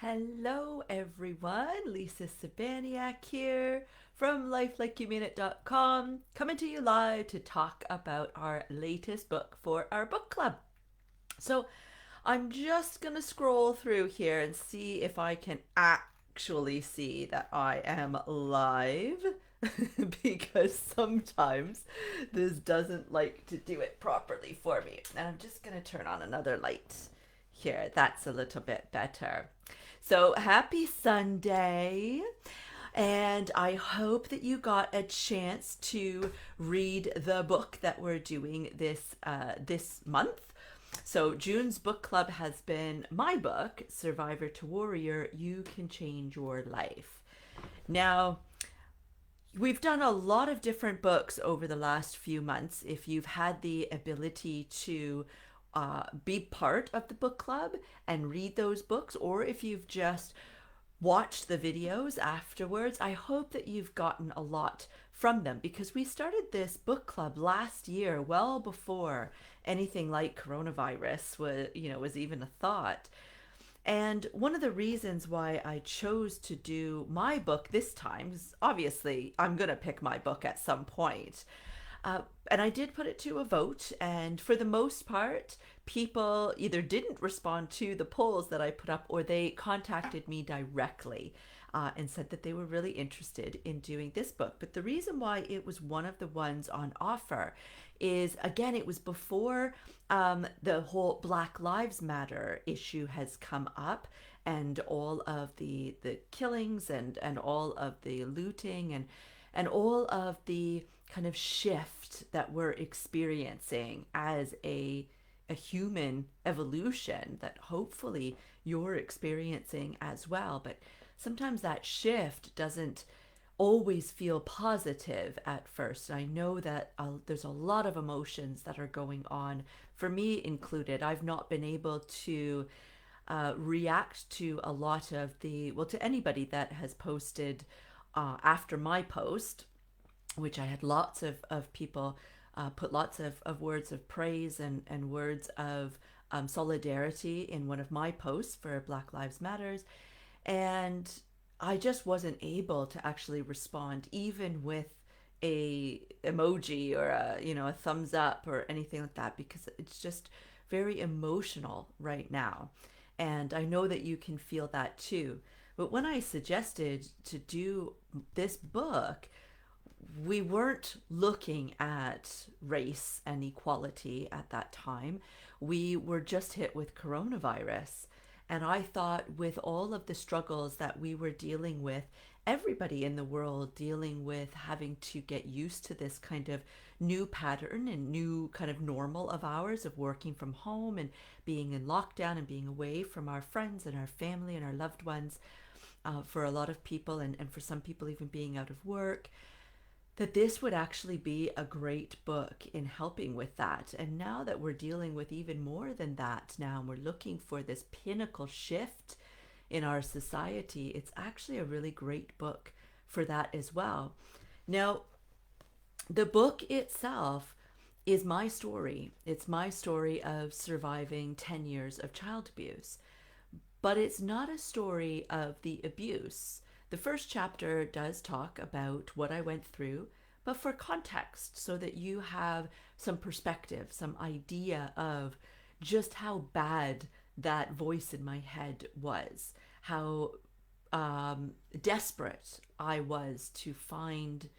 Hello, everyone. Lisa Cybaniak here from lifelikeyoumeanit.com, coming to you live to talk about our latest book for our book club. So, I'm just going to scroll through here and see if I can actually see that I am live because sometimes this doesn't like to do it properly for me. And I'm just going to turn on another light here. That's a little bit better. So, happy Sunday. And I hope that you got a chance to read the book that we're doing this month. So June's book club has been my book, Survivor to Warrior, You Can Change Your Life. Now, we've done a lot of different books over the last few months. If you've had the ability to be part of the book club and read those books, or if you've just watched the videos afterwards, I hope that you've gotten a lot from them because we started this book club last year, well before anything like coronavirus was even a thought. And one of the reasons why I chose to do my book this time is obviously I'm going to pick my book at some point. And I did put it to a vote, and for the most part, people either didn't respond to the polls that I put up or they contacted me directly and said that they were really interested in doing this book. But the reason why it was one of the ones on offer is, again, it was before the whole Black Lives Matter issue has come up and all of the killings and all of the looting and all of the kind of shift that we're experiencing as a human evolution that hopefully you're experiencing as well. But sometimes that shift doesn't always feel positive at first. I know that there's a lot of emotions that are going on, for me included. I've not been able to react to a lot of to anybody that has posted after my post, which I had lots of people put lots of words of praise and words of solidarity in one of my posts for Black Lives Matters. And I just wasn't able to actually respond, even with a emoji or a thumbs up or anything like that, because it's just very emotional right now. And I know that you can feel that too. But when I suggested to do this book, we weren't looking at race and equality at that time. We were just hit with coronavirus. And I thought, with all of the struggles that we were dealing with, everybody in the world dealing with having to get used to this kind of new pattern and new kind of normal of ours of working from home and being in lockdown and being away from our friends and our family and our loved ones, for a lot of people, and for some people even being out of work, that this would actually be a great book in helping with that. And now that we're dealing with even more than that now, and we're looking for this pinnacle shift in our society, it's actually a really great book for that as well. Now, the book itself is my story. It's my story of surviving 10 years of child abuse. But it's not a story of the abuse. The first chapter does talk about what I went through, but for context, so that you have some perspective, some idea of just how bad that voice in my head was, how desperate I was to find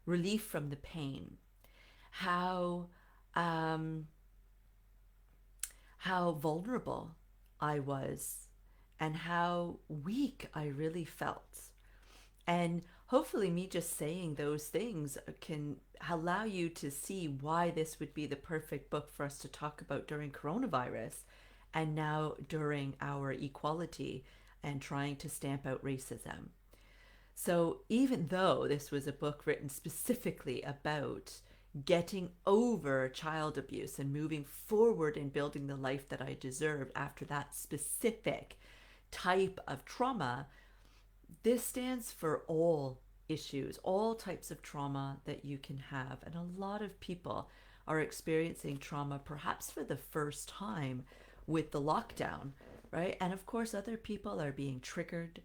relief from the pain, how um, how vulnerable I was, and how weak I really felt. And hopefully, me just saying those things can allow you to see why this would be the perfect book for us to talk about during coronavirus and now during our equality and trying to stamp out racism. So, even though this was a book written specifically about getting over child abuse and moving forward and building the life that I deserved after that specific type of trauma, this stands for all issues, all types of trauma that you can have. And a lot of people are experiencing trauma perhaps for the first time with the lockdown, right? And of course, other people are being triggered,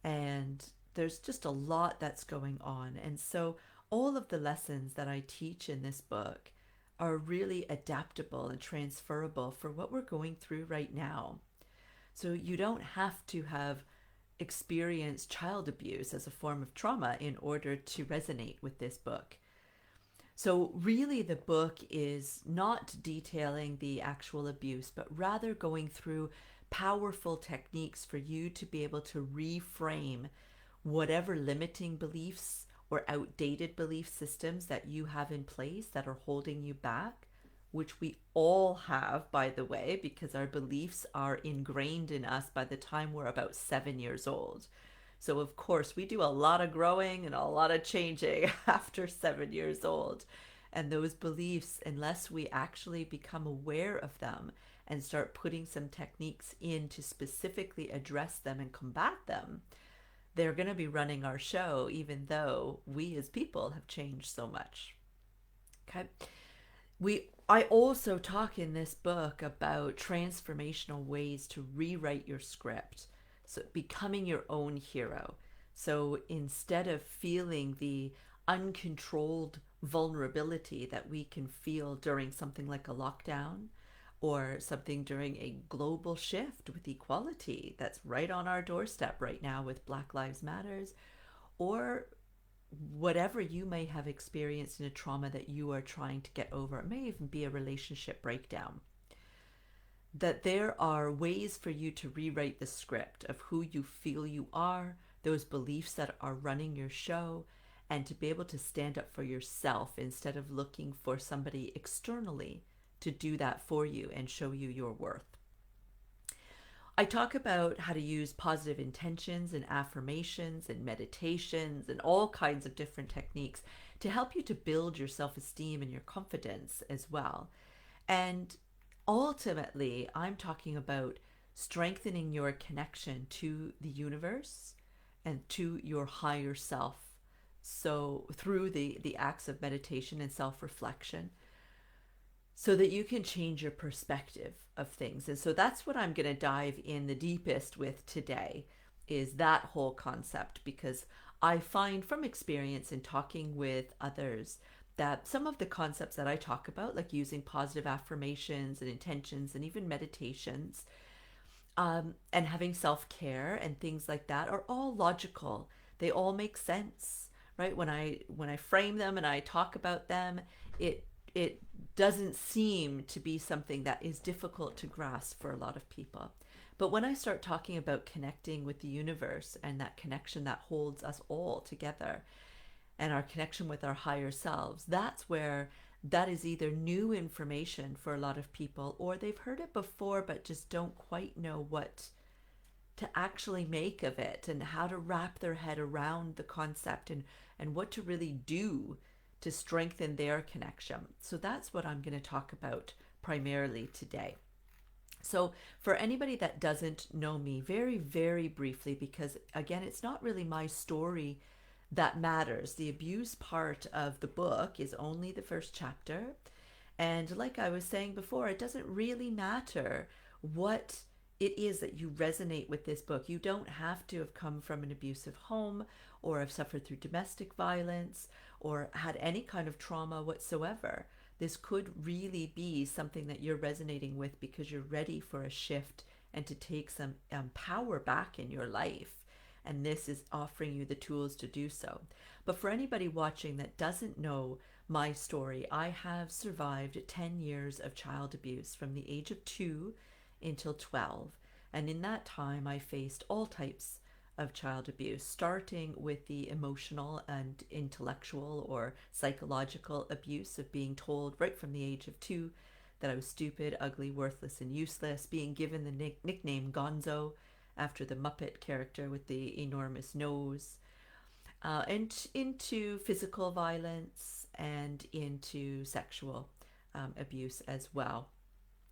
and there's just a lot that's going on. And so, all of the lessons that I teach in this book are really adaptable and transferable for what we're going through right now. So, you don't have to have experienced child abuse as a form of trauma in order to resonate with this book. So, really, the book is not detailing the actual abuse, but rather going through powerful techniques for you to be able to reframe whatever limiting beliefs or outdated belief systems that you have in place that are holding you back, which we all have, by the way, because our beliefs are ingrained in us by the time we're about 7 years old. So, of course, we do a lot of growing and a lot of changing after 7 years old. And those beliefs, unless we actually become aware of them and start putting some techniques in to specifically address them and combat them, they're going to be running our show, even though we as people have changed so much. Okay. I also talk in this book about transformational ways to rewrite your script. So becoming your own hero. So instead of feeling the uncontrolled vulnerability that we can feel during something like a lockdown or something during a global shift with equality that's right on our doorstep right now with Black Lives Matters, or whatever you may have experienced in a trauma that you are trying to get over. It may even be a relationship breakdown. That there are ways for you to rewrite the script of who you feel you are, those beliefs that are running your show, and to be able to stand up for yourself instead of looking for somebody externally to do that for you and show you your worth. I talk about how to use positive intentions and affirmations and meditations and all kinds of different techniques to help you to build your self-esteem and your confidence as well. And ultimately, I'm talking about strengthening your connection to the universe and to your higher self. So through the acts of meditation and self-reflection, so that you can change your perspective of things. And so that's what I'm going to dive in the deepest with today, is that whole concept, because I find from experience in talking with others that some of the concepts that I talk about, like using positive affirmations and intentions and even meditations, and having self-care and things like that, are all logical. They all make sense, right? When I frame them and I talk about them, it doesn't seem to be something that is difficult to grasp for a lot of people. But when I start talking about connecting with the universe and that connection that holds us all together and our connection with our higher selves, that's where that is either new information for a lot of people, or they've heard it before but just don't quite know what to actually make of it and how to wrap their head around the concept, and what to really do to strengthen their connection. So that's what I'm going to talk about primarily today. So for anybody that doesn't know me, very, very briefly, because again, it's not really my story that matters. The abuse part of the book is only the first chapter. And like I was saying before, it doesn't really matter what it is that you resonate with this book. You don't have to have come from an abusive home or have suffered through domestic violence or had any kind of trauma whatsoever. This could really be something that you're resonating with because you're ready for a shift and to take some power back in your life. And this is offering you the tools to do so. But for anybody watching that doesn't know my story, I have survived 10 years of child abuse from the age of 2 until 12. And in that time, I faced all types of child abuse, starting with the emotional and intellectual or psychological abuse of being told right from the age of 2 that I was stupid, ugly, worthless, and useless, being given the nickname Gonzo after the Muppet character with the enormous nose, and into physical violence and into sexual abuse as well.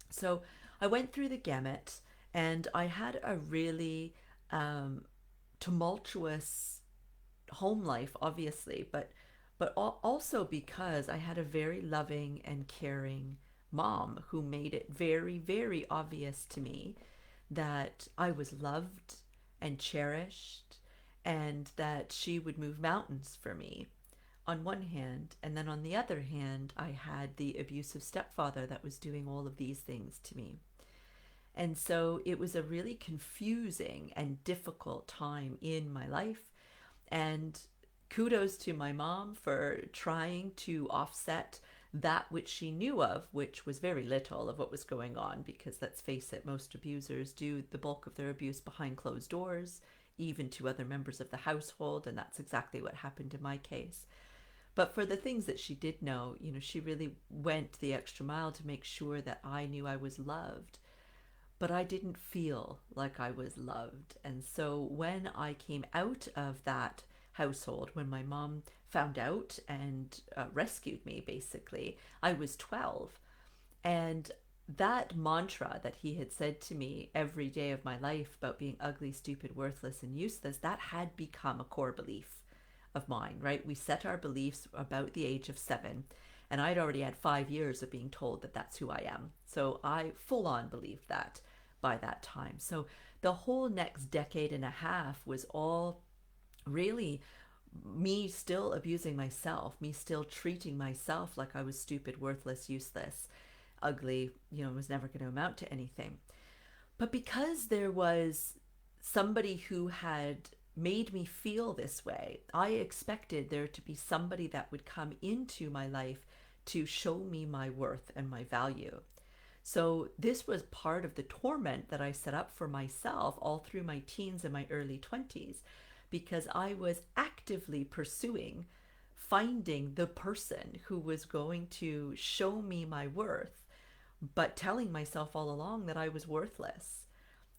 So I went through the gamut, and I had a really tumultuous home life, obviously, but also because I had a very loving and caring mom who made it very, very obvious to me that I was loved and cherished, and that she would move mountains for me on one hand, and then on the other hand, I had the abusive stepfather that was doing all of these things to me. And so it was a really confusing and difficult time in my life. And kudos to my mom for trying to offset that which she knew of, which was very little of what was going on, because let's face it, most abusers do the bulk of their abuse behind closed doors, even to other members of the household, and that's exactly what happened in my case. But for the things that she did know, she really went the extra mile to make sure that I knew I was loved. But I didn't feel like I was loved. And so when I came out of that household, when my mom found out and rescued me, basically, I was 12. And that mantra that he had said to me every day of my life about being ugly, stupid, worthless, and useless, that had become a core belief of mine, right? We set our beliefs about the age of 7. And I'd already had 5 years of being told that that's who I am. So I full on believed that by that time. So the whole next decade and a half was all really me still abusing myself, me still treating myself like I was stupid, worthless, useless, ugly, was never going to amount to anything. But because there was somebody who had made me feel this way, I expected there to be somebody that would come into my life to show me my worth and my value. So this was part of the torment that I set up for myself all through my teens and my early 20s, because I was actively pursuing finding the person who was going to show me my worth, but telling myself all along that I was worthless.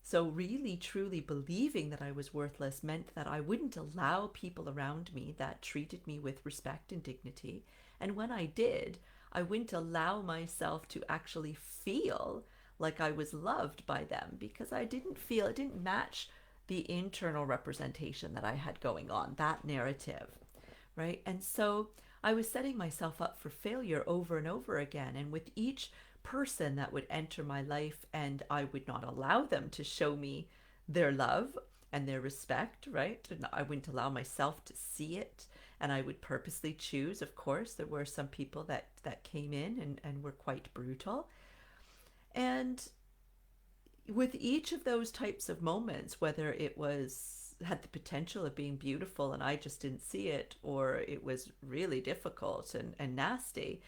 So really, truly believing that I was worthless meant that I wouldn't allow people around me that treated me with respect and dignity. And when I did, I wouldn't allow myself to actually feel like I was loved by them, because I didn't feel, it didn't match the internal representation that I had going on, that narrative, right? And so I was setting myself up for failure over and over again. And with each person that would enter my life and I would not allow them to show me their love and their respect, right? And I wouldn't allow myself to see it. And I would purposely choose, of course, there were some people that came in and were quite brutal. And with each of those types of moments, whether it was had the potential of being beautiful and I just didn't see it, or it was really difficult and nasty,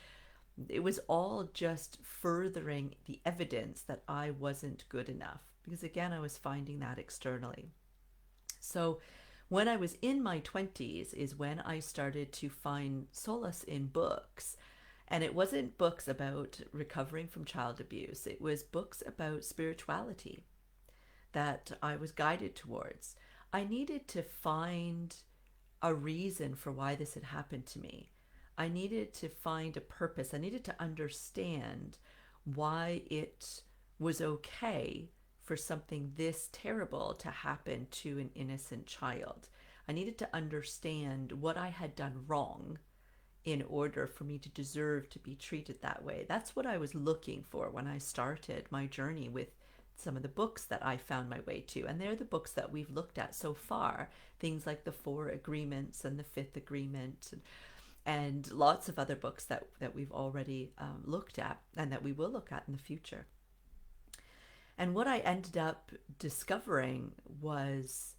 it was all just furthering the evidence that I wasn't good enough. Because again, I was finding that externally. So when I was in my 20s is when I started to find solace in books. And it wasn't books about recovering from child abuse, it was books about spirituality that I was guided towards. I needed to find a reason for why this had happened to me. I needed to find a purpose. I needed to understand why it was okay for something this terrible to happen to an innocent child. I needed to understand what I had done wrong in order for me to deserve to be treated that way. That's what I was looking for when I started my journey with some of the books that I found my way to. And they're the books that we've looked at so far. Things like the 4 Agreements and the 5th Agreement, and lots of other books that we've already looked at and that we will look at in the future. And what I ended up discovering was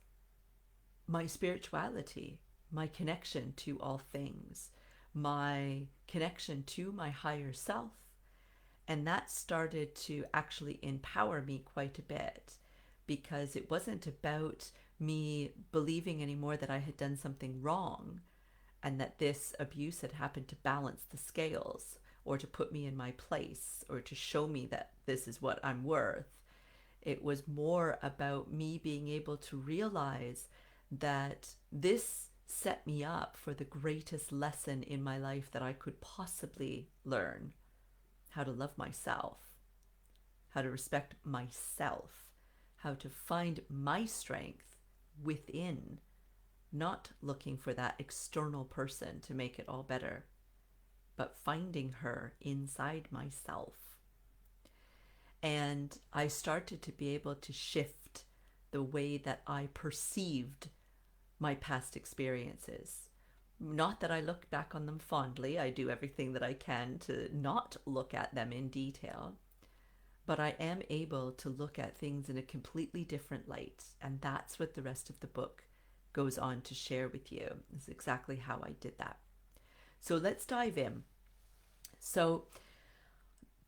my spirituality, my connection to all things, my connection to my higher self. And that started to actually empower me quite a bit, because it wasn't about me believing anymore that I had done something wrong and that this abuse had happened to balance the scales or to put me in my place or to show me that this is what I'm worth. It was more about me being able to realize that this set me up for the greatest lesson in my life that I could possibly learn: how to love myself, how to respect myself, how to find my strength within, not looking for that external person to make it all better, but finding her inside myself. And I started to be able to shift the way that I perceived my past experiences. Not that I look back on them fondly, I do everything that I can to not look at them in detail, but I am able to look at things in a completely different light. And that's what the rest of the book goes on to share with you, is exactly how I did that. So let's dive in. So,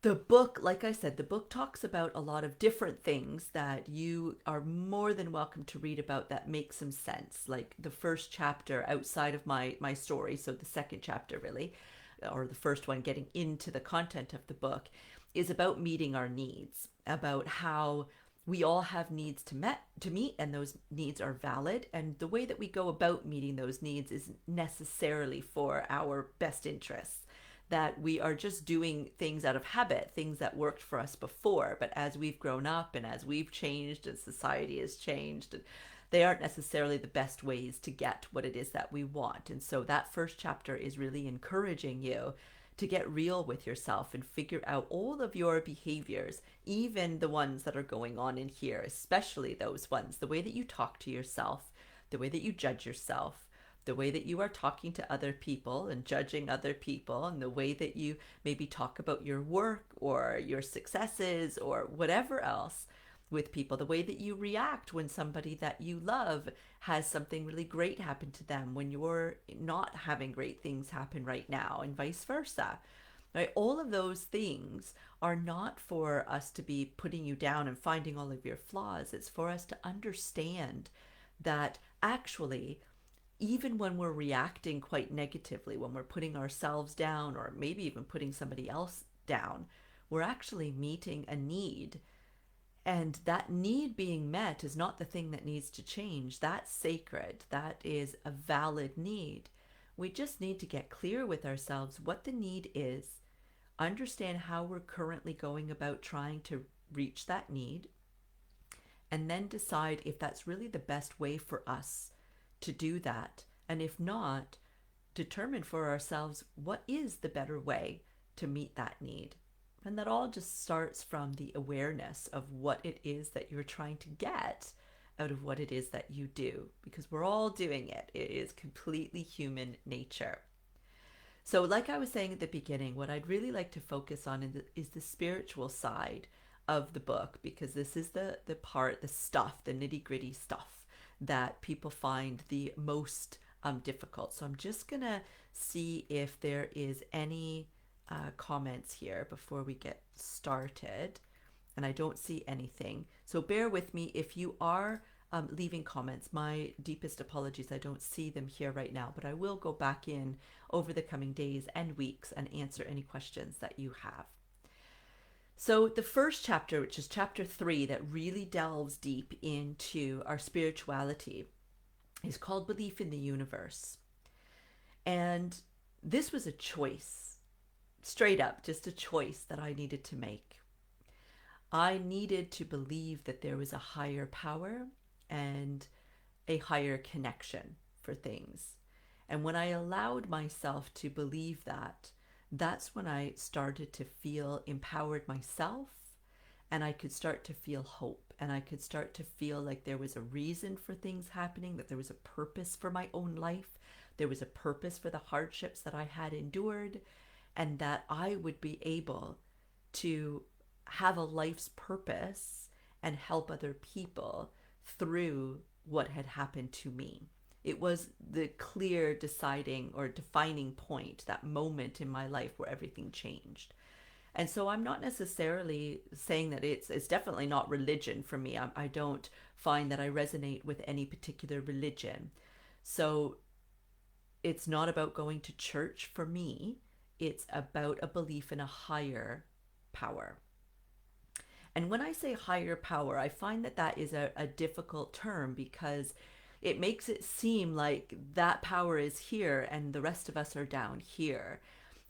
the book, like I said, the book talks about a lot of different things that you are more than welcome to read about that make some sense. Like the first chapter outside of my story, so the second chapter really, or the first one getting into the content of the book, is about meeting our needs, about how we all have needs to meet, and those needs are valid, and the way that we go about meeting those needs is necessarily for our best interests, that we are just doing things out of habit, things that worked for us before. But as we've grown up and as we've changed and society has changed, they aren't necessarily the best ways to get what it is that we want. And so that first chapter is really encouraging you to get real with yourself and figure out all of your behaviors, even the ones that are going on in here, especially those ones, the way that you talk to yourself, the way that you judge yourself, the way that you are talking to other people and judging other people, and the way that you maybe talk about your work or your successes or whatever else with people, the way that you react when somebody that you love has something really great happen to them when you're not having great things happen right now, and vice versa. Right? All of those things are not for us to be putting you down and finding all of your flaws. It's for us to understand that actually, even when we're reacting quite negatively, when we're putting ourselves down or maybe even putting somebody else down, we're actually meeting a need. And that need being met is not the thing that needs to change. That's sacred. That is a valid need. We just need to get clear with ourselves what the need is, understand how we're currently going about trying to reach that need, and then decide if that's really the best way for us to do that. And if not, determine for ourselves what is the better way to meet that need. And that all just starts from the awareness of what it is that you're trying to get out of what it is that you do, because we're all doing it. It is completely human nature. So, like I was saying at the beginning, what I'd really like to focus on is the spiritual side of the book, because this is the part, the stuff, the nitty gritty stuff that people find the most difficult. So I'm just going to see if there is any comments here before we get started. And I don't see anything. So bear with me if you are leaving comments. My deepest apologies. I don't see them here right now, but I will go back in over the coming days and weeks and answer any questions that you have. So the first chapter, which is chapter 3, that really delves deep into our spirituality, is called Belief in the Universe. And this was a choice, straight up, just a choice that I needed to make. I needed to believe that there was a higher power and a higher connection for things. And when I allowed myself to believe that, that's when I started to feel empowered myself, and I could start to feel hope, and I could start to feel like there was a reason for things happening, that there was a purpose for my own life, there was a purpose for the hardships that I had endured, and that I would be able to have a life's purpose and help other people through what had happened to me. It was the clear deciding or defining point, that moment in my life where everything changed. And so I'm not necessarily saying that it's definitely not religion for me. I don't find that I resonate with any particular religion. So it's not about going to church for me. It's about a belief in a higher power. And when I say higher power, I find that that is a difficult term, because it makes it seem like that power is here and the rest of us are down here.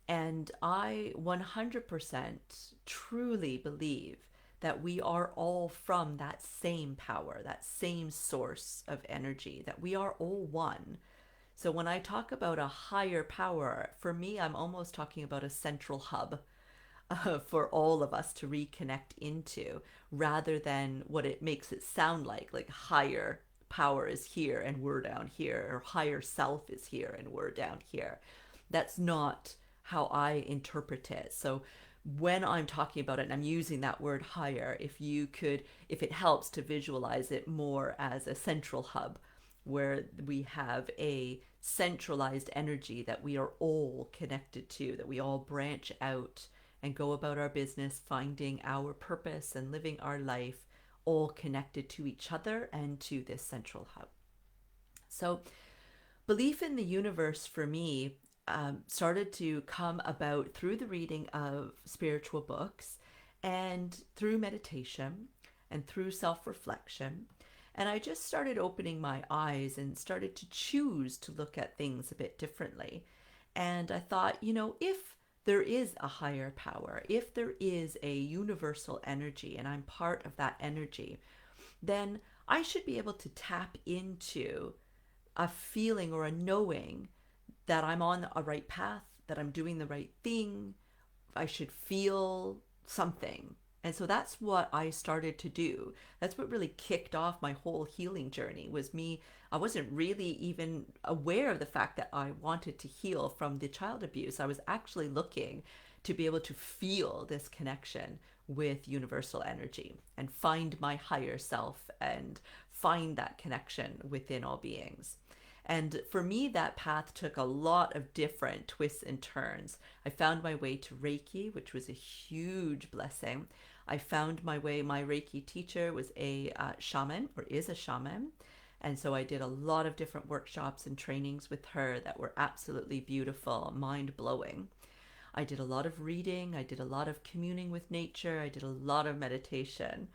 And I 100% truly believe that we are all from that same power, that same source of energy, that we are all one. So when I talk about a higher power, for me, I'm almost talking about a central hub for all of us to reconnect into, rather than what it makes it sound like higher power is here and we're down here, or higher self is here and we're down here. That's not how I interpret it. So when I'm talking about it and I'm using that word higher, if it helps to visualize it more as a central hub where we have a centralized energy that we are all connected to, that we all branch out and go about our business, finding our purpose and living our life, all connected to each other and to this central hub. So belief in the universe for me started to come about through the reading of spiritual books and through meditation and through self reflection. And I just started opening my eyes and started to choose to look at things a bit differently. And I thought, if there is a higher power, if there is a universal energy and I'm part of that energy, then I should be able to tap into a feeling or a knowing that I'm on a right path, that I'm doing the right thing. I should feel something. And so that's what I started to do. That's what really kicked off my whole healing journey, was me. I wasn't really even aware of the fact that I wanted to heal from the child abuse. I was actually looking to be able to feel this connection with universal energy and find my higher self and find that connection within all beings. And for me, that path took a lot of different twists and turns. I found my way to Reiki, which was a huge blessing. I found my way, my Reiki teacher was a shaman, or is a shaman. And so I did a lot of different workshops and trainings with her that were absolutely beautiful, mind blowing. I did a lot of reading. I did a lot of communing with nature. I did a lot of meditation.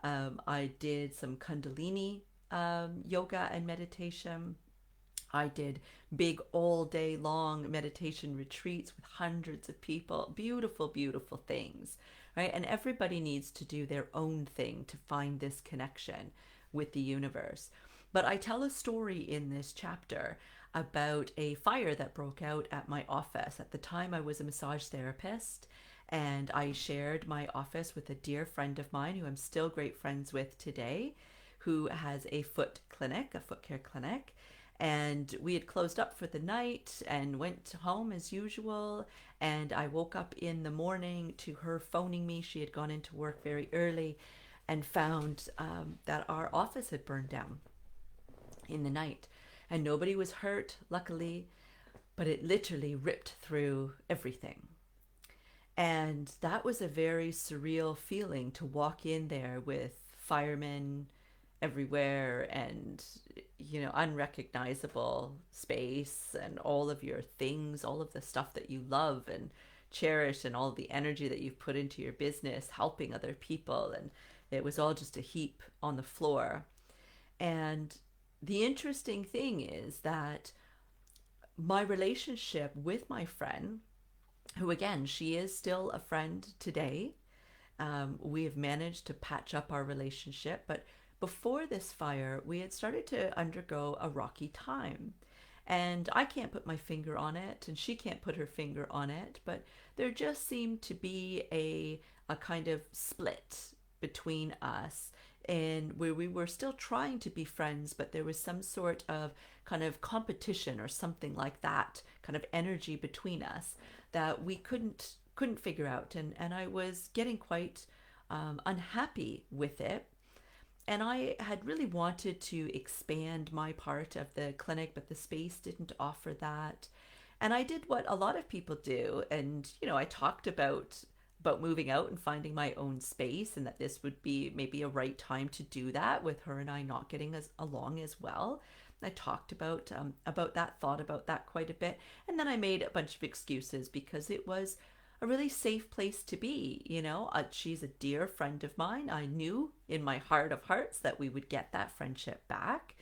I did some Kundalini yoga and meditation. I did big all day long meditation retreats with hundreds of people. Beautiful, beautiful things, right? And everybody needs to do their own thing to find this connection with the universe. But I tell a story in this chapter about a fire that broke out at my office. At the time, I was a massage therapist, and I shared my office with a dear friend of mine who I'm still great friends with today, who has a foot clinic, a foot care clinic. And we had closed up for the night and went home as usual. And I woke up in the morning to her phoning me. She had gone into work very early and found that our office had burned down in the night. And nobody was hurt, luckily, but it literally ripped through everything. And that was a very surreal feeling, to walk in there with firemen everywhere and unrecognizable space and all of your things, all of the stuff that you love and cherish, and all the energy that you've put into your business helping other people, and it was all just a heap on the floor. And the interesting thing is that my relationship with my friend, who again, she is still a friend today, we have managed to patch up our relationship, but before this fire, we had started to undergo a rocky time. And I can't put my finger on it, and she can't put her finger on it, but there just seemed to be a kind of split between us, and where we were still trying to be friends, but there was some sort of kind of competition or something like that, kind of energy between us that we couldn't figure out. And I was getting quite unhappy with it. And I had really wanted to expand my part of the clinic, but the space didn't offer that. And I did what a lot of people do. And, I talked about moving out and finding my own space, and that this would be maybe a right time to do that, with her and I not getting along as well. I talked about that, thought about that quite a bit. And then I made a bunch of excuses because it was a really safe place to be. She's a dear friend of mine. I knew in my heart of hearts that we would get that friendship back.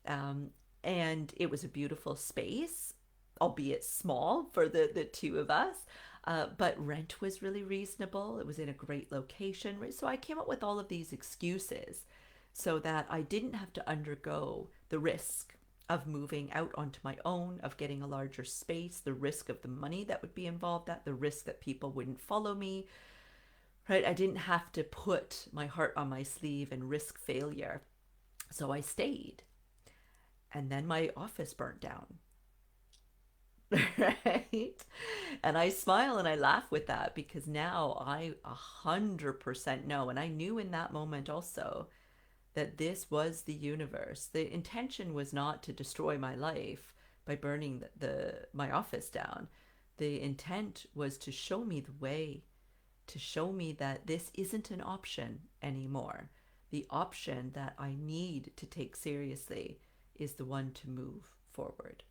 And it was a beautiful space, albeit small for the two of us. But rent was really reasonable. It was in a great location. So I came up with all of these excuses so that I didn't have to undergo the risk of moving out onto my own, of getting a larger space, the risk of the money that would be involved, that the risk that people wouldn't follow me, right? I didn't have to put my heart on my sleeve and risk failure. So I stayed. And then my office burnt down. Right? And I smile and I laugh with that because now I 100% know. And I knew in that moment also that this was the universe. The intention was not to destroy my life by burning my office down. The intent was to show me the way, to show me that this isn't an option anymore. The option that I need to take seriously is the one to move forward.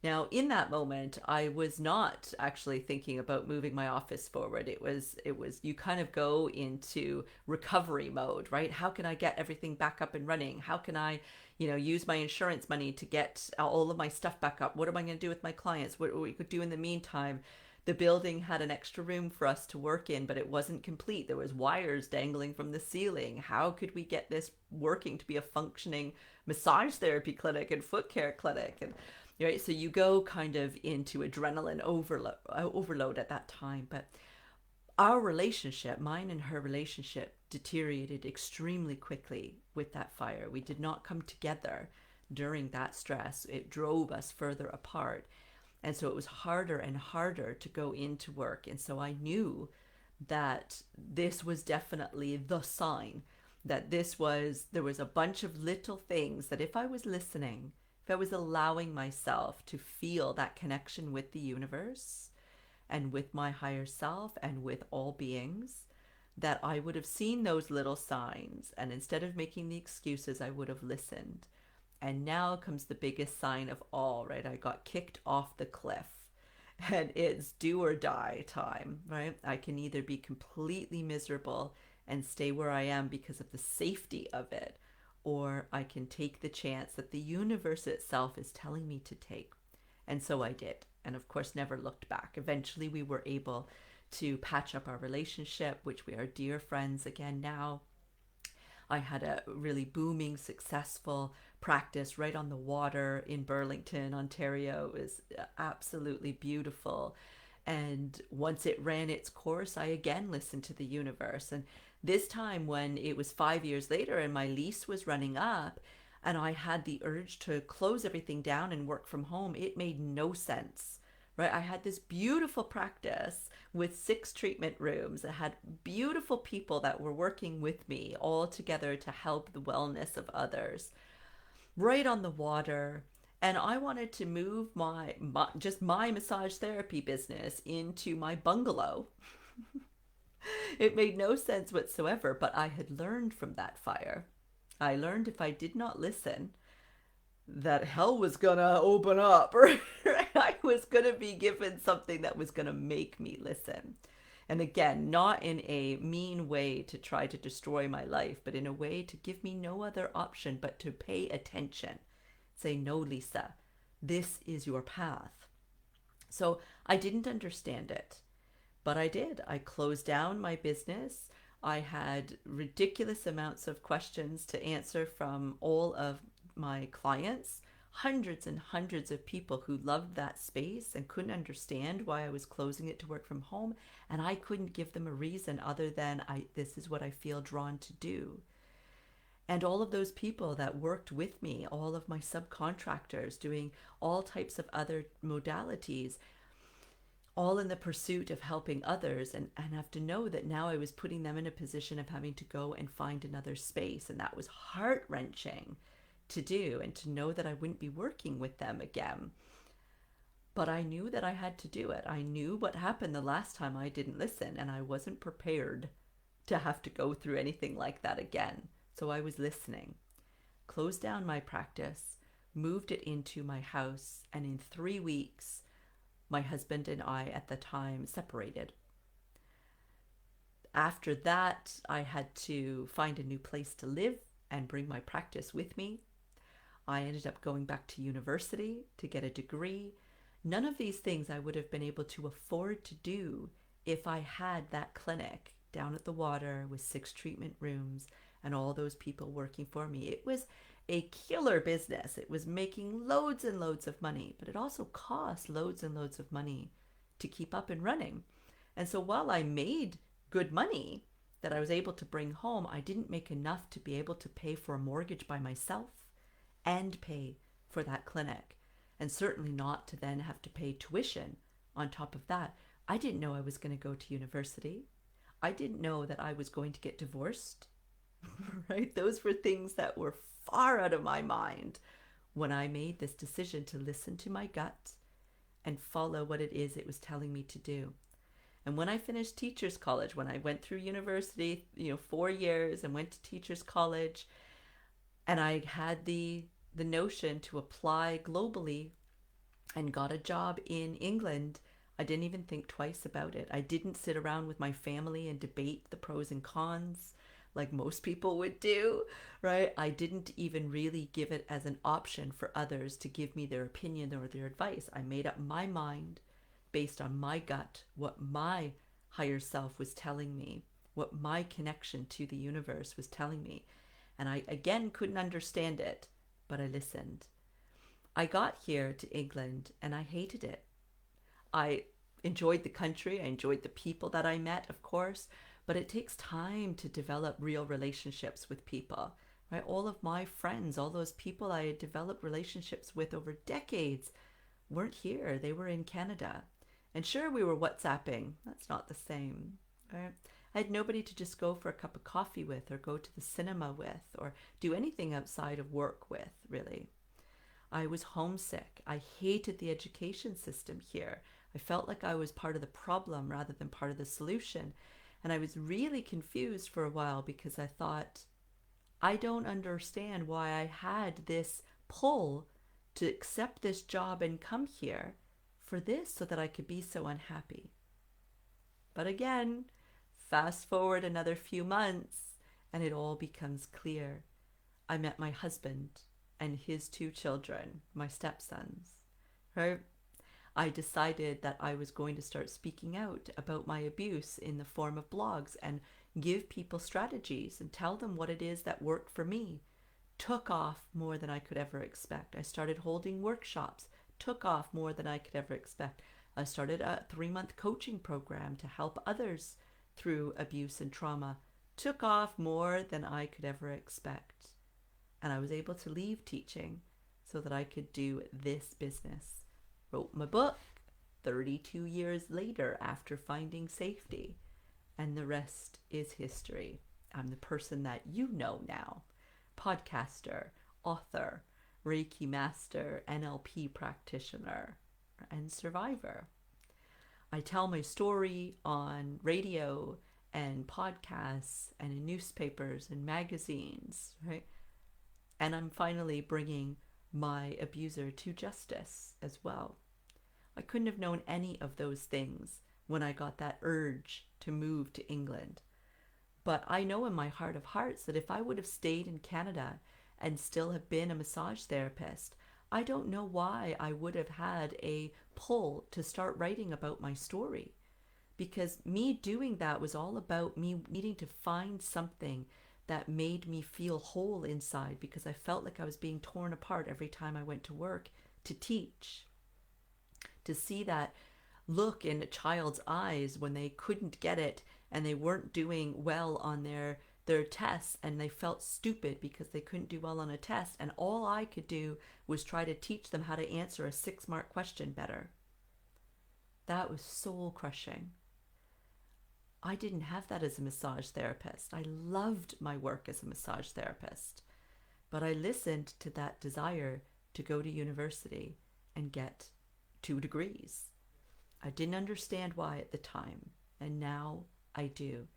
Now, in that moment, I was not actually thinking about moving my office forward. It was you kind of go into recovery mode, right? How can I get everything back up and running? How can I, use my insurance money to get all of my stuff back up? What am I going to do with my clients? What we could do in the meantime? The building had an extra room for us to work in, but it wasn't complete. There was wires dangling from the ceiling. How could we get this working to be a functioning massage therapy clinic and foot care clinic? And right, so you go kind of into adrenaline overload at that time. But our relationship, mine and her relationship, deteriorated extremely quickly with that fire. We did not come together during that stress. It drove us further apart. And so it was harder and harder to go into work. And so I knew that this was definitely the sign that there was a bunch of little things that if I was listening, if I was allowing myself to feel that connection with the universe and with my higher self and with all beings, that I would have seen those little signs. And instead of making the excuses, I would have listened. And now comes the biggest sign of all, right? I got kicked off the cliff and it's do or die time, right? I can either be completely miserable and stay where I am because of the safety of it, or I can take the chance that the universe itself is telling me to take. And so I did. And of course, never looked back. Eventually, we were able to patch up our relationship, which we are dear friends again now. I had a really booming, successful practice right on the water in Burlington, Ontario. It was absolutely beautiful. And once it ran its course, I again listened to the universe. And this time, when it was 5 years later and my lease was running up, and I had the urge to close everything down and work from home, it made no sense. Right? I had this beautiful practice with 6 treatment rooms. I had beautiful people that were working with me all together to help the wellness of others, right on the water. And I wanted to move my massage therapy business into my bungalow. It made no sense whatsoever, but I had learned from that fire. I learned if I did not listen, that hell was gonna open up, or I was gonna be given something that was gonna make me listen. And again, not in a mean way to try to destroy my life, but in a way to give me no other option but to pay attention. Say, no, Lisa, this is your path. So I didn't understand it, but I did. I closed down my business. I had ridiculous amounts of questions to answer from all of my clients, hundreds and hundreds of people who loved that space and couldn't understand why I was closing it to work from home. And I couldn't give them a reason other than this is what I feel drawn to do. And all of those people that worked with me, all of my subcontractors doing all types of other modalities, all in the pursuit of helping others, and have to know that now I was putting them in a position of having to go and find another space. And that was heart-wrenching to do, and to know that I wouldn't be working with them again. But I knew that I had to do it. I knew what happened the last time I didn't listen, and I wasn't prepared to have to go through anything like that again. So I was listening, closed down my practice, moved it into my house, and in 3 weeks, my husband and I at the time separated. After that, I had to find a new place to live and bring my practice with me. I ended up going back to university to get a degree. None of these things I would have been able to afford to do if I had that clinic down at the water with 6 treatment rooms and all those people working for me. a killer business. It was making loads and loads of money, but it also cost loads and loads of money to keep up and running. And so while I made good money that I was able to bring home, I didn't make enough to be able to pay for a mortgage by myself and pay for that clinic. And certainly not to then have to pay tuition on top of that. I didn't know I was going to go to university. I didn't know that I was going to get divorced, right? Those were things that were far out of my mind when I made this decision to listen to my gut and follow what it is it was telling me to do. And when I finished teachers college, when I went through university, 4 years and went to teachers college, and I had the notion to apply globally and got a job in England, I didn't even think twice about it. I didn't sit around with my family and debate the pros and cons like most people would do, right? I didn't even really give it as an option for others to give me their opinion or their advice. I made up my mind based on my gut, what my higher self was telling me, what my connection to the universe was telling me. And I, again, couldn't understand it, but I listened. I got here to England and I hated it. I enjoyed the country, I enjoyed the people that I met, of course, but it takes time to develop real relationships with people, right? All of my friends, all those people I had developed relationships with over decades weren't here. They were in Canada. And sure, we were WhatsApping. That's not the same, right? I had nobody to just go for a cup of coffee with or go to the cinema with or do anything outside of work with, really. I was homesick. I hated the education system here. I felt like I was part of the problem rather than part of the solution. And I was really confused for a while because I thought, I don't understand why I had this pull to accept this job and come here for this so that I could be so unhappy. But again, fast forward another few months and it all becomes clear. I met my husband and his 2 children, my stepsons, right? I decided that I was going to start speaking out about my abuse in the form of blogs and give people strategies and tell them what it is that worked for me. Took off more than I could ever expect. I started holding workshops, took off more than I could ever expect. I started a 3-month coaching program to help others through abuse and trauma. Took off more than I could ever expect. And I was able to leave teaching so that I could do this business. Wrote my book 32 years later after finding safety. And the rest is history. I'm the person that you know now. Podcaster, author, Reiki master, NLP practitioner, and survivor. I tell my story on radio and podcasts and in newspapers and magazines, right? And I'm finally bringing my abuser to justice as well. I couldn't have known any of those things when I got that urge to move to England. But I know in my heart of hearts that if I would have stayed in Canada and still have been a massage therapist, I don't know why I would have had a pull to start writing about my story. Because me doing that was all about me needing to find something that made me feel whole inside, because I felt like I was being torn apart every time I went to work to teach. To see that look in a child's eyes when they couldn't get it and they weren't doing well on their tests and they felt stupid because they couldn't do well on a test, and all I could do was try to teach them how to answer a 6-mark question better. That was soul crushing. I didn't have that as a massage therapist. I loved my work as a massage therapist, but I listened to that desire to go to university and get 2 degrees. I didn't understand why at the time, and now I do.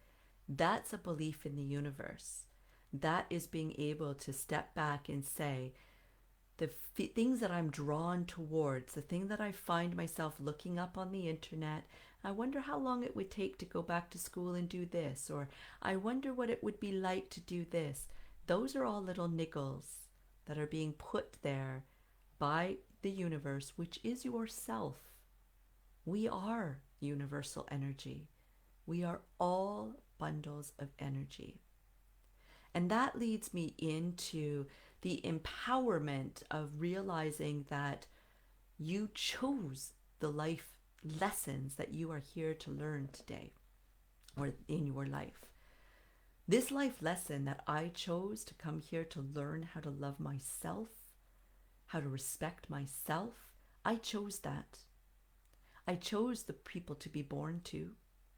That's a belief in the universe. That is being able to step back and say, the things that I'm drawn towards, the thing that I find myself looking up on the internet, I wonder how long it would take to go back to school and do this, or I wonder what it would be like to do this. Those are all little niggles that are being put there by the universe, which is yourself. We are universal energy. We are all bundles of energy. And that leads me into the empowerment of realizing that you chose the life lessons that you are here to learn today or in your life. This life lesson that I chose to come here to learn how to love myself, how to respect myself, I chose that. I chose the people to be born to,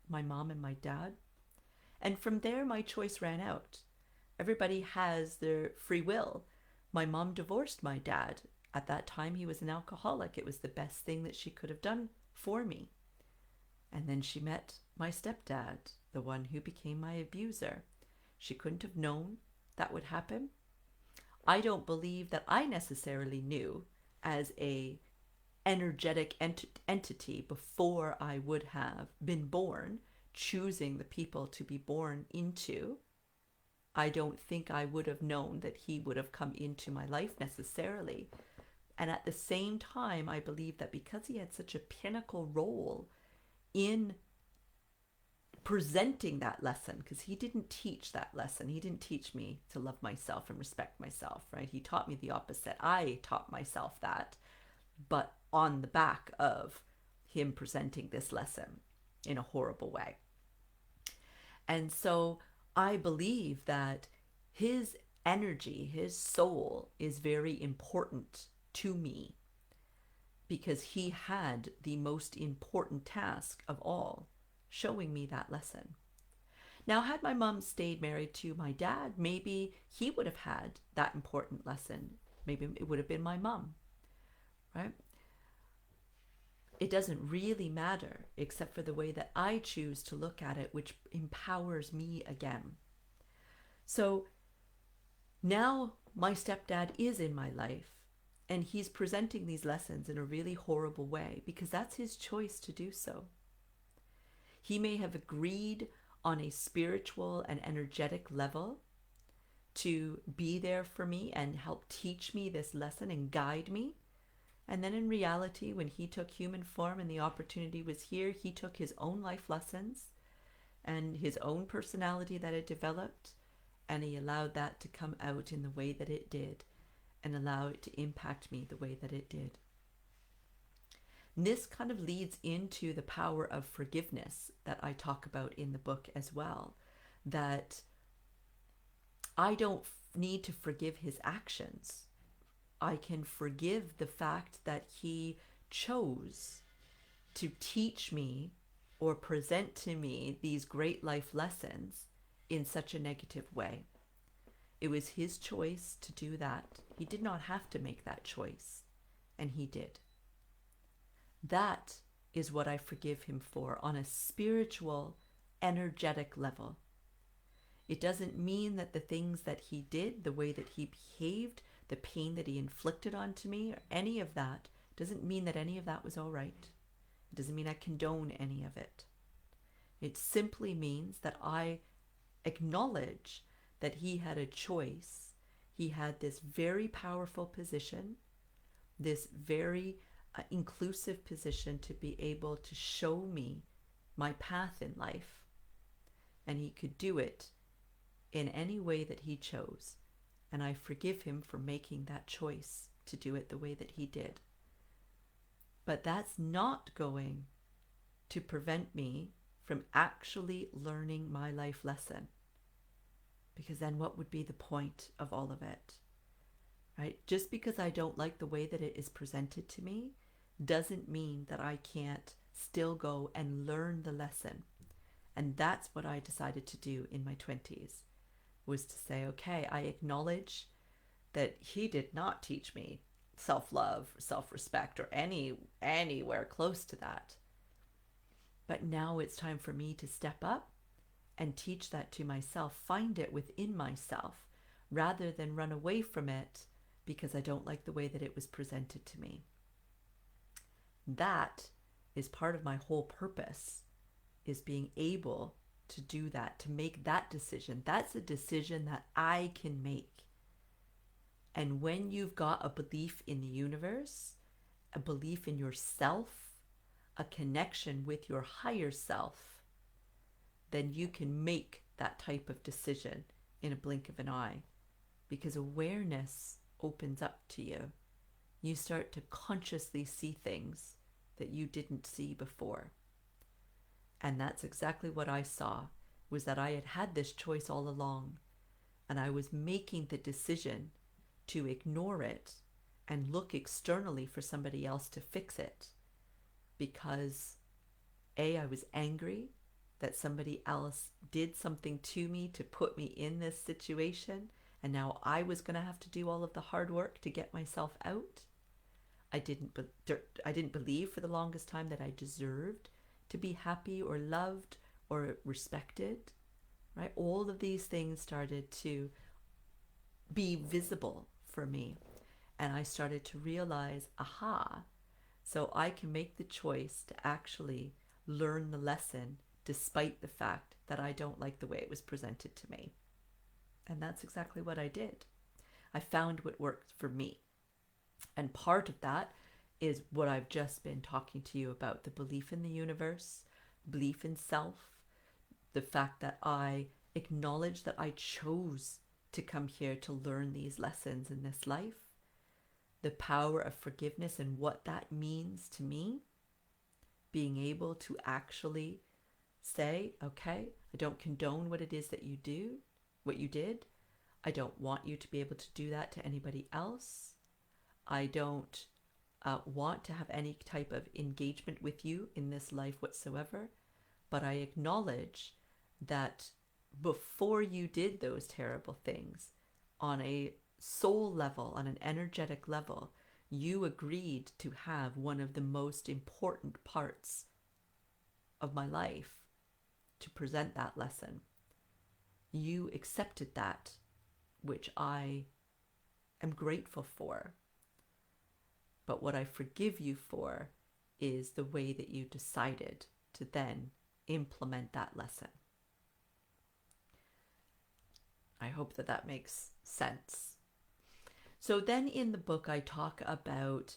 my mom and my dad. And from there, my choice ran out. Everybody has their free will. My mom divorced my dad. At that time, he was an alcoholic. It was the best thing that she could have done for me. And then she met my stepdad, the one who became my abuser. She couldn't have known that would happen. I don't believe that I necessarily knew as a energetic entity before I would have been born, choosing the people to be born into. I don't think I would have known that he would have come into my life necessarily. And at the same time, I believe that because he had such a pinnacle role in presenting that lesson, because he didn't teach that lesson. He didn't teach me to love myself and respect myself, right? He taught me the opposite. I taught myself that, but on the back of him presenting this lesson in a horrible way. And so I believe that his energy, his soul is very important to me because he had the most important task of all, showing me that lesson. Now, had my mom stayed married to my dad, maybe he would have had that important lesson. Maybe it would have been my mom, right? It doesn't really matter except for the way that I choose to look at it, which empowers me again. So now my stepdad is in my life and he's presenting these lessons in a really horrible way because that's his choice to do so. He may have agreed on a spiritual and energetic level to be there for me and help teach me this lesson and guide me. And then in reality, when he took human form and the opportunity was here, he took his own life lessons and his own personality that had developed, and he allowed that to come out in the way that it did and allow it to impact me the way that it did. And this kind of leads into the power of forgiveness that I talk about in the book as well, that I don't need to forgive his actions. I can forgive the fact that he chose to teach me or present to me these great life lessons in such a negative way. It was his choice to do that. He did not have to make that choice, and he did. That is what I forgive him for on a spiritual, energetic level. It doesn't mean that the things that he did, the way that he behaved, the pain that he inflicted onto me, or any of that, doesn't mean that any of that was all right. It doesn't mean I condone any of it. It simply means that I acknowledge that he had a choice. He had this very powerful position, this very inclusive position to be able to show me my path in life. And he could do it in any way that he chose. And I forgive him for making that choice to do it the way that he did. But that's not going to prevent me from actually learning my life lesson. Because then what would be the point of all of it? Right? Just because I don't like the way that it is presented to me doesn't mean that I can't still go and learn the lesson. And that's what I decided to do in my 20s, was to say, okay, I acknowledge that he did not teach me self-love, self-respect, or anywhere close to that. But now it's time for me to step up and teach that to myself, find it within myself, rather than run away from it because I don't like the way that it was presented to me. That is part of my whole purpose, is being able to do that, to make that decision. That's a decision that I can make. And when you've got a belief in the universe, a belief in yourself, a connection with your higher self, then you can make that type of decision in a blink of an eye. because awareness opens up to you. You start to consciously see things that you didn't see before. And that's exactly what I saw, was that I had had this choice all along, and I was making the decision to ignore it and look externally for somebody else to fix it, because I was angry that somebody else did something to me to put me in this situation, and now I was going to have to do all of the hard work to get myself out. I didn't believe for the longest time that I deserved to be happy or loved or respected, right? All of these things started to be visible for me, and I started to realize, aha, so I can make the choice to actually learn the lesson despite the fact that I don't like the way it was presented to me. And that's exactly what I did. I found what worked for me. And part of that is what I've just been talking to you about, the belief in the universe, belief in self, the fact that I acknowledge that I chose to come here to learn these lessons in this life, the power of forgiveness and what that means to me, being able to actually say, okay, I don't condone what it is that you do, what you did. I don't want you to be able to do that to anybody else. I don't want to have any type of engagement with you in this life whatsoever. But I acknowledge that before you did those terrible things, on a soul level, on an energetic level, you agreed to have one of the most important parts of my life to present that lesson. You accepted that, which I am grateful for. But what I forgive you for is the way that you decided to then implement that lesson. I hope that that makes sense. So then in the book, I talk about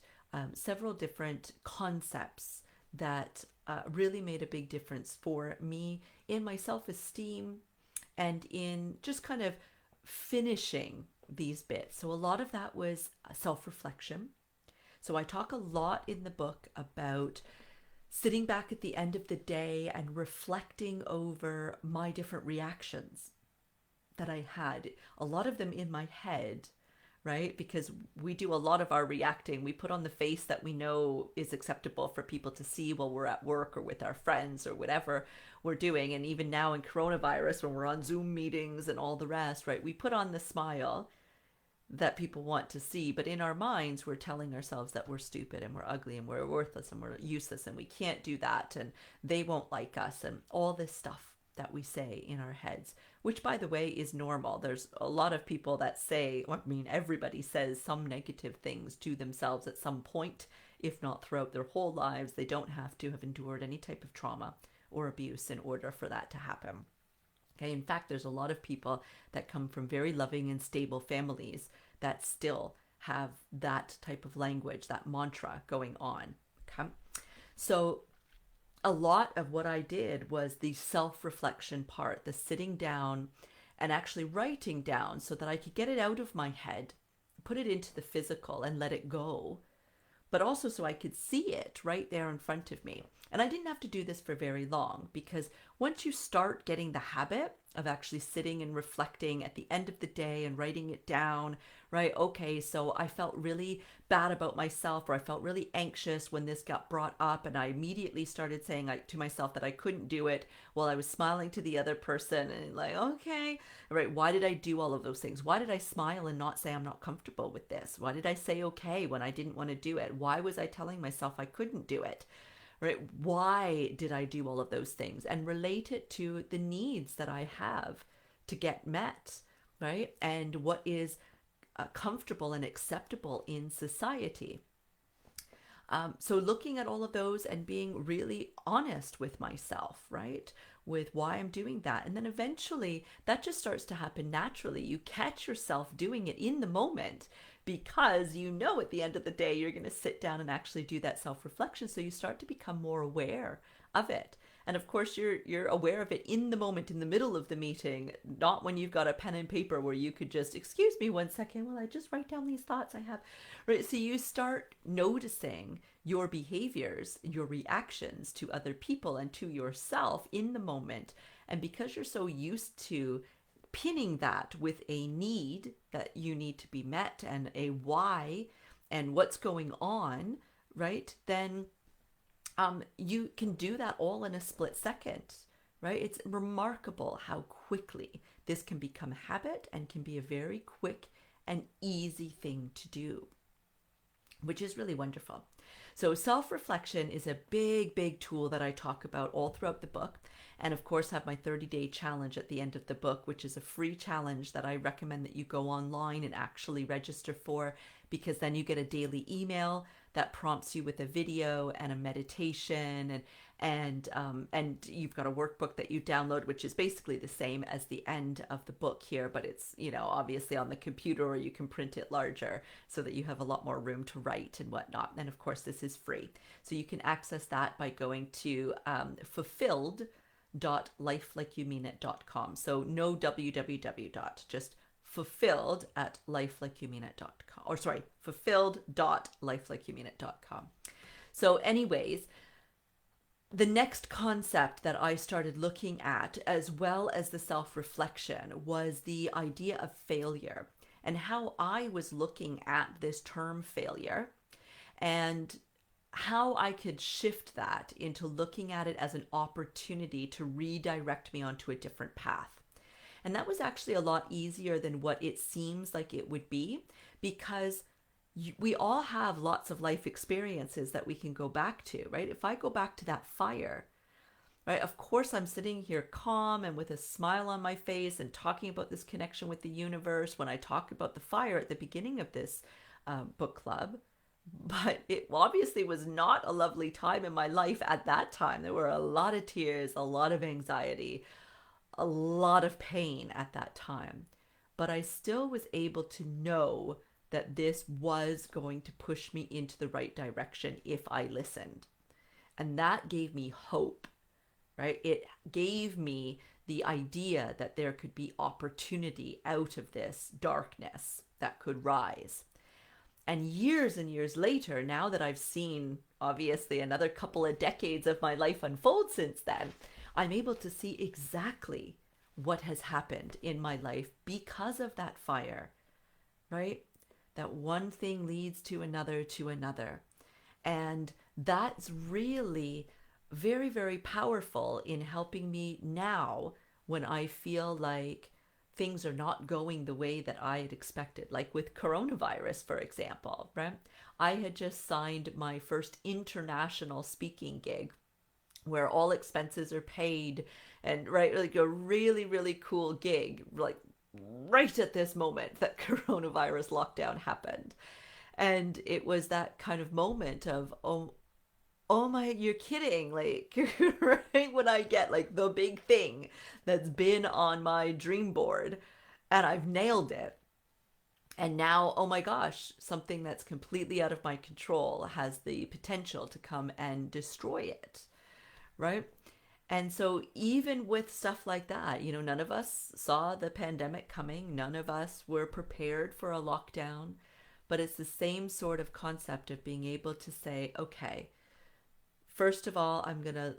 several different concepts that really made a big difference for me in my self-esteem and in just kind of finishing these bits. So a lot of that was self-reflection. So I talk a lot in the book about sitting back at the end of the day and reflecting over my different reactions that I had, a lot of them in my head, right? Because we do a lot of our reacting. We put on the face that we know is acceptable for people to see while we're at work or with our friends or whatever we're doing. And even now in coronavirus, when we're on Zoom meetings and all the rest, right? We put on the smile that people want to see, but in our minds, we're telling ourselves that we're stupid and we're ugly and we're worthless and we're useless and we can't do that and they won't like us and all this stuff that we say in our heads, which by the way is normal. There's a lot of people that say, I mean, everybody says some negative things to themselves at some point, if not throughout their whole lives. They don't have to have endured any type of trauma or abuse in order for that to happen. Okay, in fact, there's a lot of people that come from very loving and stable families that still have that type of language, that mantra going on. Okay, so a lot of what I did was the self-reflection part, the sitting down and actually writing down so that I could get it out of my head, put it into the physical and let it go, but also so I could see it right there in front of me. And I didn't have to do this for very long, because once you start getting the habit of actually sitting and reflecting at the end of the day and writing it down, right? Okay, so I felt really bad about myself, or I felt really anxious when this got brought up, and I immediately started saying to myself that I couldn't do it while I was smiling to the other person and like, okay, right, why did I do all of those things? Why did I smile and not say I'm not comfortable with this? Why did I say okay when I didn't want to do it? Why was I telling myself I couldn't do it? Right? Why did I do all of those things? And relate it to the needs that I have to get met, right? And what is comfortable and acceptable in society. So looking at all of those and being really honest with myself, right? With why I'm doing that. And then eventually that just starts to happen naturally. You catch yourself doing it in the moment, because you know at the end of the day you're going to sit down and actually do that self-reflection. So you start to become more aware of it. And of course, you're aware of it in the moment, in the middle of the meeting, not when you've got a pen and paper where you could just, excuse me 1 second, while I just write down these thoughts I have. Right? So you start noticing your behaviors, your reactions to other people and to yourself in the moment. And because you're so used to pinning that with a need that you need to be met and a why and what's going on, right? Then you can do that all in a split second, right? It's remarkable how quickly this can become a habit and can be a very quick and easy thing to do, which is really wonderful. So self-reflection is a big, big tool that I talk about all throughout the book. And of course, have my 30-day challenge at the end of the book, which is a free challenge that I recommend that you go online and actually register for, because then you get a daily email that prompts you with a video and a meditation, and you've got a workbook that you download, which is basically the same as the end of the book here, but it's, obviously on the computer, or you can print it larger so that you have a lot more room to write and whatnot. And of course, this is free. So you can access that by going to fulfilled.lifelikeyoumeanit.com. So no www dot, just fulfilled at lifelikeyoumeanit.com, or sorry, fulfilled.lifelikeyoumeanit.com. So anyways, the next concept that I started looking at, as well as the self-reflection, was the idea of failure and how I was looking at this term failure, and how I could shift that into looking at it as an opportunity to redirect me onto a different path. And that was actually a lot easier than what it seems like it would be, because we all have lots of life experiences that we can go back to, right? If I go back to that fire, right? Of course, I'm sitting here calm and with a smile on my face and talking about this connection with the universe when I talk about the fire at the beginning of this book club. But it obviously was not a lovely time in my life at that time. There were a lot of tears, a lot of anxiety, a lot of pain at that time. But I still was able to know that this was going to push me into the right direction if I listened. And that gave me hope, right? It gave me the idea that there could be opportunity out of this darkness that could rise. And years later, now that I've seen obviously another couple of decades of my life unfold since then, I'm able to see exactly what has happened in my life because of that fire, right? That one thing leads to another to another. And that's really very, very powerful in helping me now when I feel like things are not going the way that I had expected, like with coronavirus, for example, right? I had just signed my first international speaking gig where all expenses are paid, and right, like a really, really cool gig, like right at this moment that coronavirus lockdown happened. And it was that kind of moment of, oh my, you're kidding, like right when I get like the big thing that's been on my dream board and I've nailed it, and now, oh my gosh, something that's completely out of my control has the potential to come and destroy it, right? And so even with stuff like that, none of us saw the pandemic coming. None of us were prepared for a lockdown. But it's the same sort of concept of being able to say, okay, first of all, I'm going to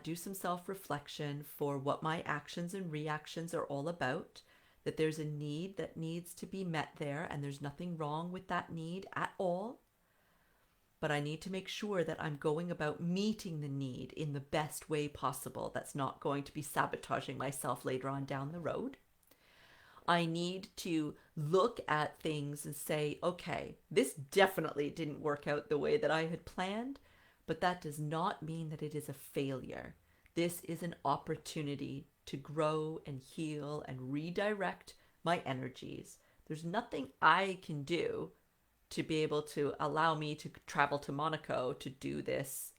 do some self-reflection for what my actions and reactions are all about, that there's a need that needs to be met there, and there's nothing wrong with that need at all. But I need to make sure that I'm going about meeting the need in the best way possible that's not going to be sabotaging myself later on down the road. I need to look at things and say, okay, this definitely didn't work out the way that I had planned, but that does not mean that it is a failure. This is an opportunity to grow and heal and redirect my energies. There's nothing I can do to be able to allow me to travel to Monaco to do this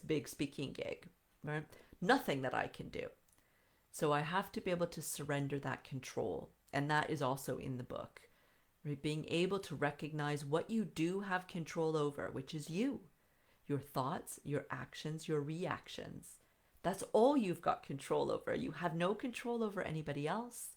big speaking gig, right? Nothing that I can do. So I have to be able to surrender that control. And that is also in the book, right? Being able to recognize what you do have control over, which is you, your thoughts, your actions, your reactions. That's all you've got control over. You have no control over anybody else.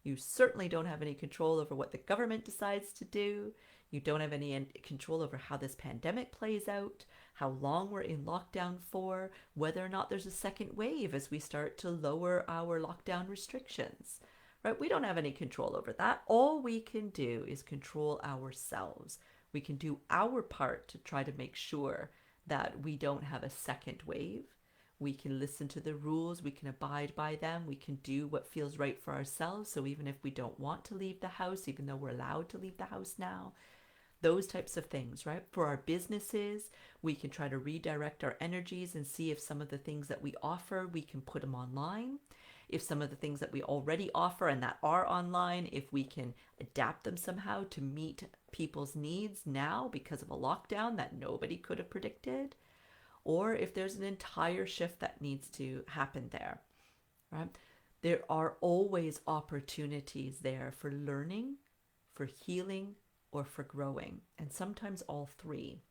You certainly don't have any control over what the government decides to do. You don't have any control over how this pandemic plays out, how long we're in lockdown for, whether or not there's a second wave as we start to lower our lockdown restrictions. Right? We don't have any control over that. All we can do is control ourselves. We can do our part to try to make sure that we don't have a second wave. We can listen to the rules, we can abide by them, we can do what feels right for ourselves. So even if we don't want to leave the house, even though we're allowed to leave the house now, those types of things, right? For our businesses, we can try to redirect our energies and see if some of the things that we offer, we can put them online. If some of the things that we already offer and that are online, if we can adapt them somehow to meet people's needs now because of a lockdown that nobody could have predicted, or if there's an entire shift that needs to happen there, right? There are always opportunities there for learning, for healing, or for growing, and sometimes all three.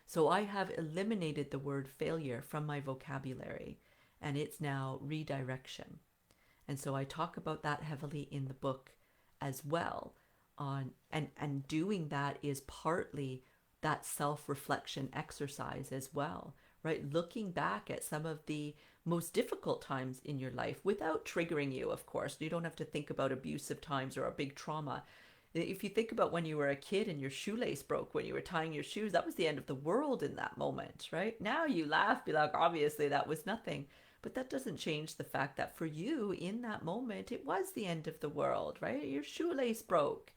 So I have eliminated the word failure from my vocabulary, and it's now redirection. And so I talk about that heavily in the book as well. And doing that is partly that self-reflection exercise as well, right? Looking back at some of the most difficult times in your life without triggering you, of course. You don't have to think about abusive times or a big trauma. If you think about when you were a kid and your shoelace broke when you were tying your shoes, that was the end of the world in that moment, right? Now you laugh, be like, obviously that was nothing. But that doesn't change the fact that for you in that moment, it was the end of the world, right? Your shoelace broke,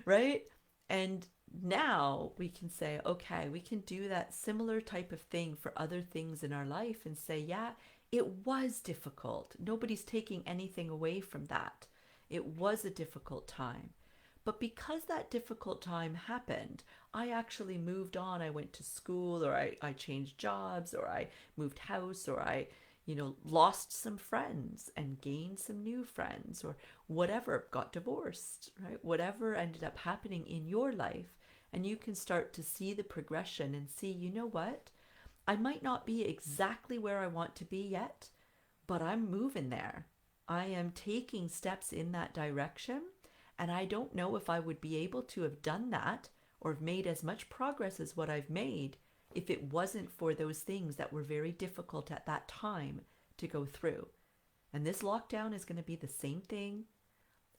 right? And now we can say, okay, we can do that similar type of thing for other things in our life and say, yeah, it was difficult. Nobody's taking anything away from that. It was a difficult time. But because that difficult time happened, I actually moved on. I went to school, or I changed jobs, or I moved house, or I lost some friends and gained some new friends, or whatever, got divorced, right? Whatever ended up happening in your life. And you can start to see the progression and see, you know what? I might not be exactly where I want to be yet, but I'm moving there. I am taking steps in that direction. And I don't know if I would be able to have done that or have made as much progress as what I've made if it wasn't for those things that were very difficult at that time to go through. And this lockdown is going to be the same thing,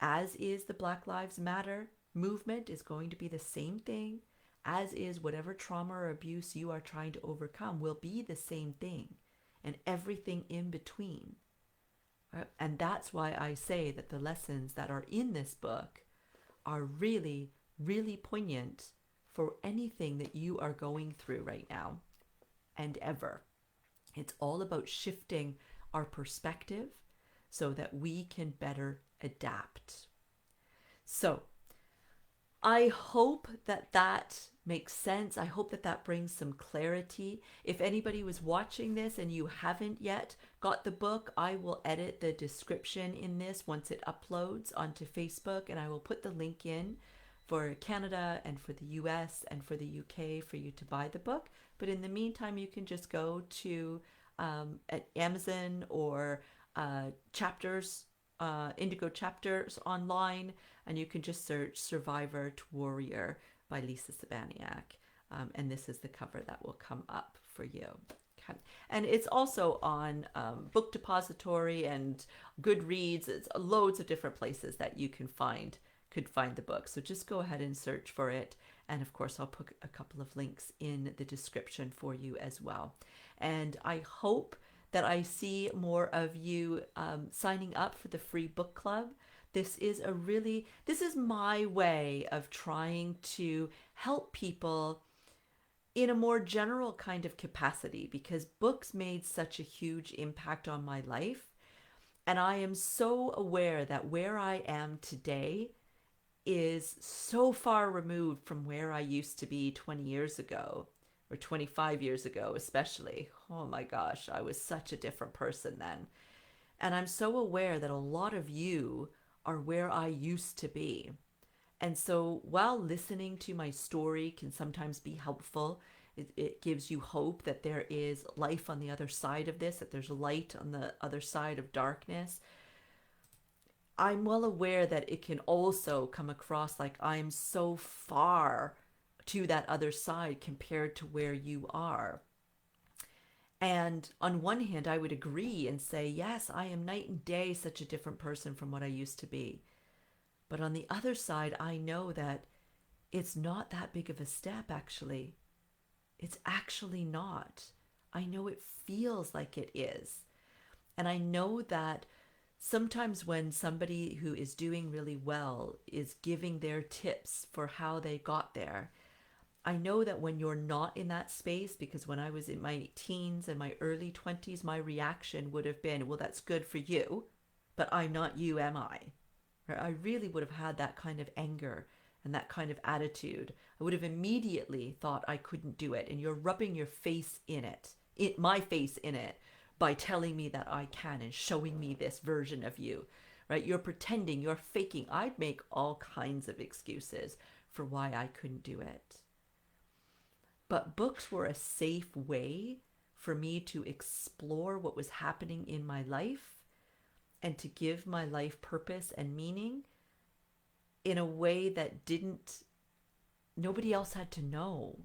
as is the Black Lives Matter movement is going to be the same thing, as is whatever trauma or abuse you are trying to overcome will be the same thing, and everything in between. And that's why I say that the lessons that are in this book are really, really poignant for anything that you are going through right now and ever. It's all about shifting our perspective so that we can better adapt. So I hope that that makes sense. I hope that that brings some clarity. If anybody was watching this and you haven't yet got the book, I will edit the description in this once it uploads onto Facebook, and I will put the link in for Canada and for the US and for the UK for you to buy the book. But in the meantime, you can just go to at Amazon or Chapters, Indigo Chapters online, and you can just search Survivor to Warrior by Lisa Cybaniak. And this is the cover that will come up for you. Okay. And it's also on Book Depository and Goodreads. It's loads of different places that you could find the book. So just go ahead and search for it. And of course, I'll put a couple of links in the description for you as well. And I hope that I see more of you signing up for the free book club. This is my way of trying to help people in a more general kind of capacity, because books made such a huge impact on my life. And I am so aware that where I am today is so far removed from where I used to be 20 years ago, or 25 years ago, especially. Oh my gosh, I was such a different person then. And I'm so aware that a lot of you are where I used to be. And so while listening to my story can sometimes be helpful It gives you hope that there is life on the other side of this, that there's light on the other side of darkness. I'm well aware that it can also come across like I'm so far to that other side compared to where you are. And on one hand, I would agree and say, yes, I am night and day such a different person from what I used to be. But on the other side, I know that it's not that big of a step, actually. It's actually not. I know it feels like it is. And I know that sometimes when somebody who is doing really well is giving their tips for how they got there, I know that when you're not in that space, because when I was in my teens and my early 20s, my reaction would have been, well, that's good for you, but I'm not you, am I? I really would have had that kind of anger and that kind of attitude. I would have immediately thought I couldn't do it. And you're rubbing your face in it, my face in it, by telling me that I can and showing me this version of you, right? You're pretending, you're faking. I'd make all kinds of excuses for why I couldn't do it. But books were a safe way for me to explore what was happening in my life and to give my life purpose and meaning in a way that nobody else had to know,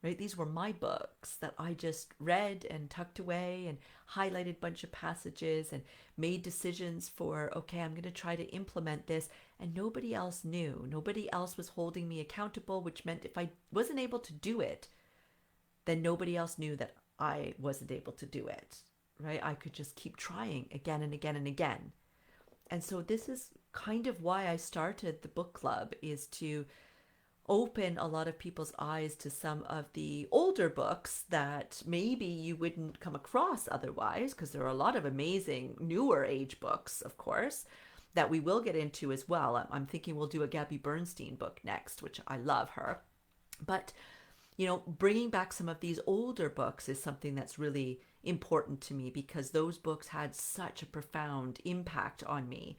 right? These were my books that I just read and tucked away and highlighted a bunch of passages and made decisions for, okay, I'm going to try to implement this. And nobody else knew. Nobody else was holding me accountable, which meant if I wasn't able to do it, then nobody else knew that I wasn't able to do it, right? I could just keep trying again and again and again. And so this is kind of why I started the book club, is to open a lot of people's eyes to some of the older books that maybe you wouldn't come across otherwise, because there are a lot of amazing newer age books, of course, that we will get into as well. I'm thinking we'll do a Gabby Bernstein book next, which I love her. But, bringing back some of these older books is something that's really important to me, because those books had such a profound impact on me.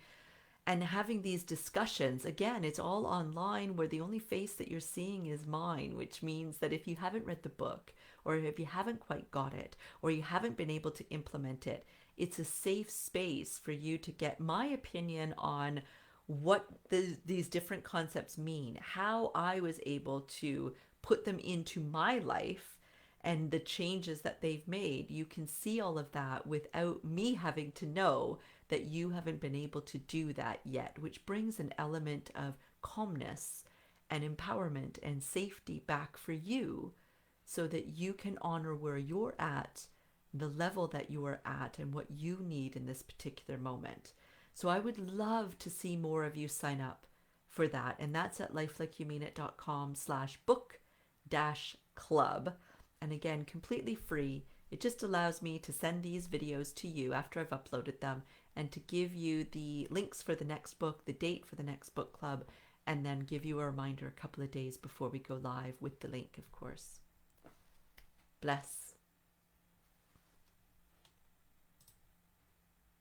And having these discussions, again, it's all online, where the only face that you're seeing is mine, which means that if you haven't read the book, or if you haven't quite got it, or you haven't been able to implement it, it's a safe space for you to get my opinion on what these different concepts mean, how I was able to put them into my life, and the changes that they've made. You can see all of that without me having to know that you haven't been able to do that yet, which brings an element of calmness and empowerment and safety back for you, so that you can honor where you're at, the level that you are at, and what you need in this particular moment. So I would love to see more of you sign up for that. And that's at lifelikeyoumeanit.com/book-club. And again, completely free. It just allows me to send these videos to you after I've uploaded them, and to give you the links for the next book, the date for the next book club, and then give you a reminder a couple of days before we go live with the link, of course. Bless.